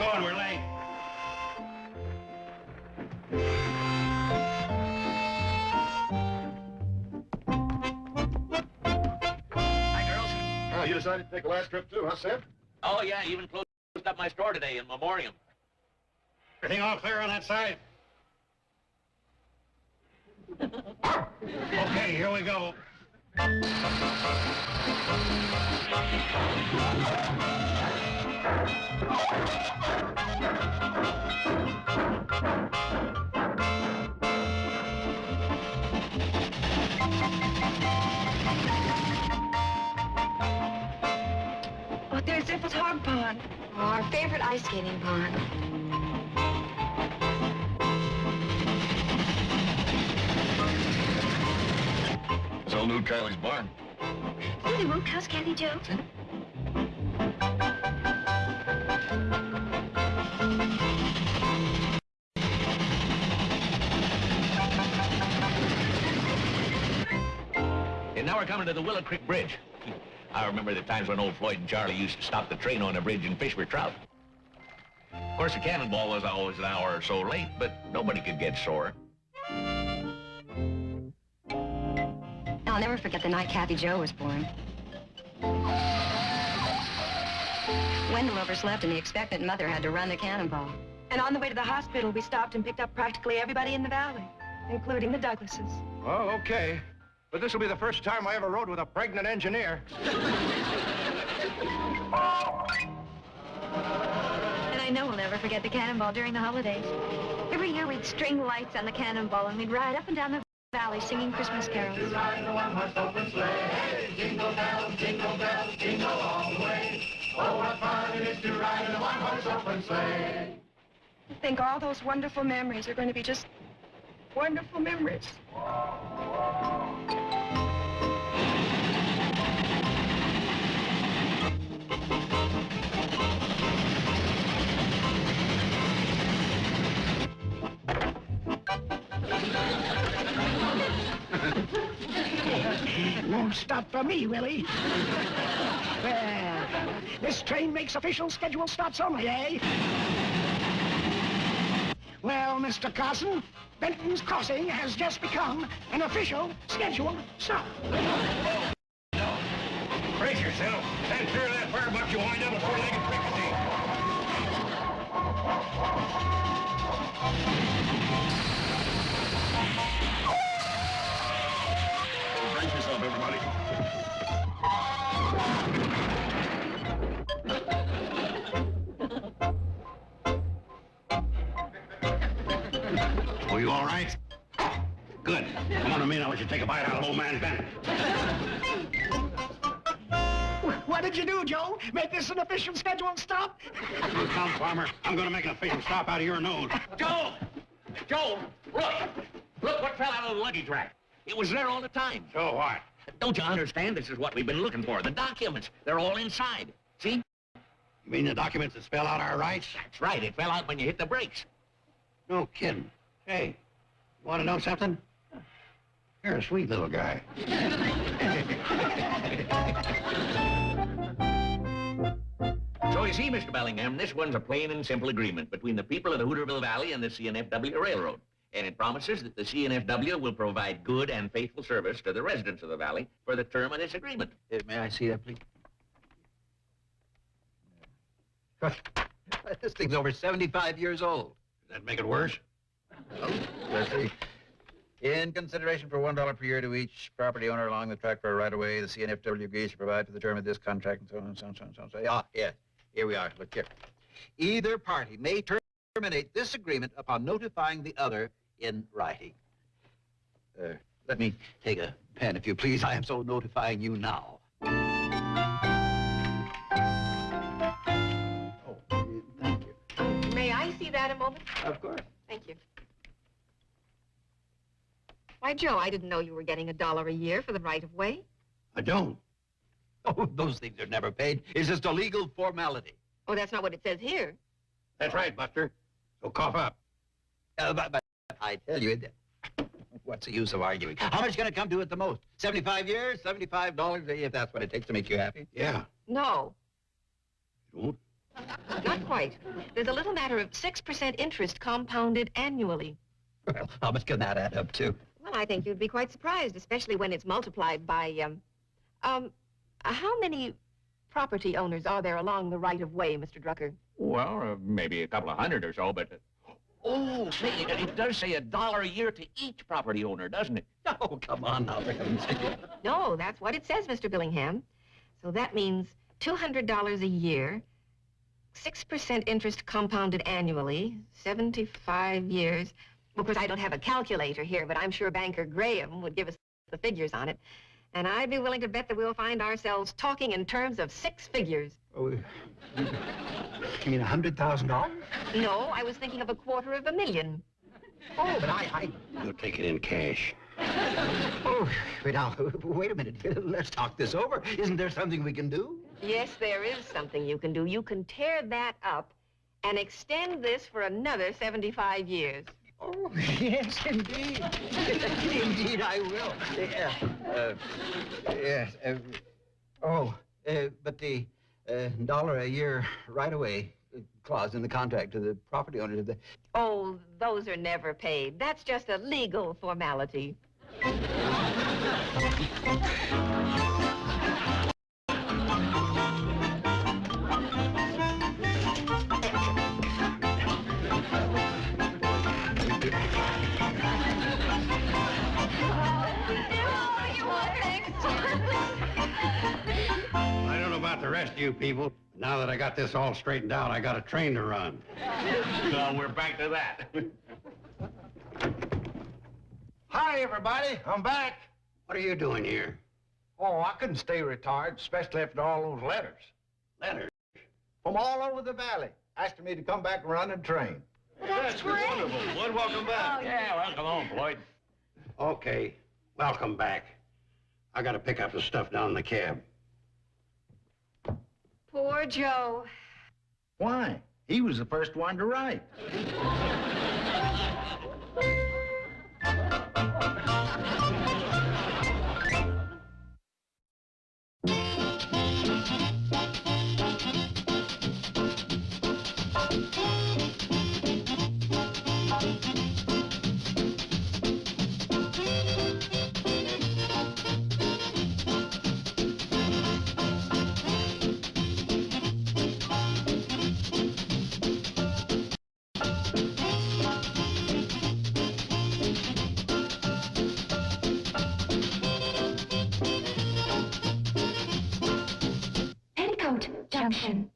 going, we're late. Hi, girls. Oh, you decided to take a last trip too, huh, Sid? Oh, yeah, even closed up my store today in Memoriam. Everything all clear on that side? Okay, here we go. Oh, there's Zipple's hog pond. Oh, our favorite ice skating pond. It's old Nude Kylie's barn. Holy Mook, how's Kathy Joe? And now we're coming to the Willow Creek Bridge. I remember the times when old Floyd and Charlie used to stop the train on the bridge and fish for trout. Of course, the Cannonball was always an hour or so late, but nobody could get sore. I'll never forget the night Kathy Joe was born. Wendell overslept, and the expectant mother had to run the Cannonball. And on the way to the hospital, we stopped and picked up practically everybody in the valley, including the Douglases. Oh, okay. But this will be the first time I ever rode with a pregnant engineer. And I know we'll never forget the Cannonball during the holidays. Every year we'd string lights on the Cannonball, and we'd ride up and down the valley singing Christmas carols. Ride in the one-horse open sleigh. Jingle bells, jingle all the way. Oh, what fun it is to ride in a one-horse open sleigh. I think all those wonderful memories are going to be just wonderful memories. Won't stop for me, Willie. Well, this train makes official scheduled stops only, eh? Well, Mr. Carson, Benton's Crossing has just become an official scheduled stop. Brace yourself. Stand clear of that fire box, you wind up a four-legged Pixley. Brace yourself, everybody. Oh, you all right? Good. Come on to me and I'll let you take a bite out of old man Bennett. What did you do, Joe? Make this an official scheduled stop? You come, farmer. I'm going to make an official stop out of your nose. Joe! Joe, look! Look what fell out of the luggage rack. It was there all the time. So what? Don't you understand? This is what we've been looking for. The documents. They're all inside. See? You mean the documents that spell out our rights? That's right. It fell out when you hit the brakes. No kidding. Hey, you want to know something? You're a sweet little guy. So you see, Mr. Bellingham, this one's a plain and simple agreement between the people of the Hooterville Valley and the CNFW Railroad. And it promises that the CNFW will provide good and faithful service to the residents of the valley for the term of this agreement. May I see that, please? This thing's over 75 years old. Does that make it worse? Let's see. In consideration for $1 per year to each property owner along the track for a right-of-way, the CNFW agrees to provide for the term of this contract and so on, so on, so on, so on. Ah, yes. Here we are. Look here. Either party may terminate this agreement upon notifying the other in writing. Let me take a pen, if you please. I am so notifying you now. Oh, thank you. May I see that a moment? Of course. Thank you. Why, Joe, I didn't know you were getting $1 a year for the right-of-way. I don't. Oh, those things are never paid. It's just a legal formality. Oh, that's not what it says here. That's right, Buster. So cough up. But I tell you, what's the use of arguing? How much can it come to at the most? 75 years? $75, if that's what it takes to make you happy? Yeah. No, You won't? not quite. quite. There's a little matter of 6% interest compounded annually. Well, how much can that add up to? Well, I think you'd be quite surprised, especially when it's multiplied by, how many property owners are there along the right-of-way, Mr. Drucker? Well, maybe a couple of hundred or so, but... Oh, say, it does say $1 a year to each property owner, doesn't it? Oh, come on now, for heaven's sake. No, that's what it says, Mr. Billingham. So that means $200 a year, 6% interest compounded annually, 75 years. Of course, I don't have a calculator here, but I'm sure Banker Graham would give us the figures on it. And I'd be willing to bet that we'll find ourselves talking in terms of 6 figures. Oh, you mean $100,000? No, I was thinking of $250,000. Oh, but You'll take it in cash. Oh, wait now, wait a minute. Let's talk this over. Isn't there something we can do? Yes, there is something you can do. You can tear that up and extend this for another 75 years. Oh, yes, indeed. Indeed, I will. Yes. But the $1 a year right-away clause in the contract to the property owners. Oh, those are never paid. That's just a legal formality. I don't know about the rest of you people. Now that I got this all straightened out, I got a train to run. So we're back to that. Hi, everybody. I'm back. What are you doing here? Oh, I couldn't stay retired, especially after all those letters. Letters? From all over the valley, asking me to come back and run and train. That's wonderful. Floyd, welcome back. Yeah, well, come on, Floyd. Okay, welcome back. I gotta pick up the stuff down in the cab. Poor Joe. Why? He was the first one to write. Petticoat Junction.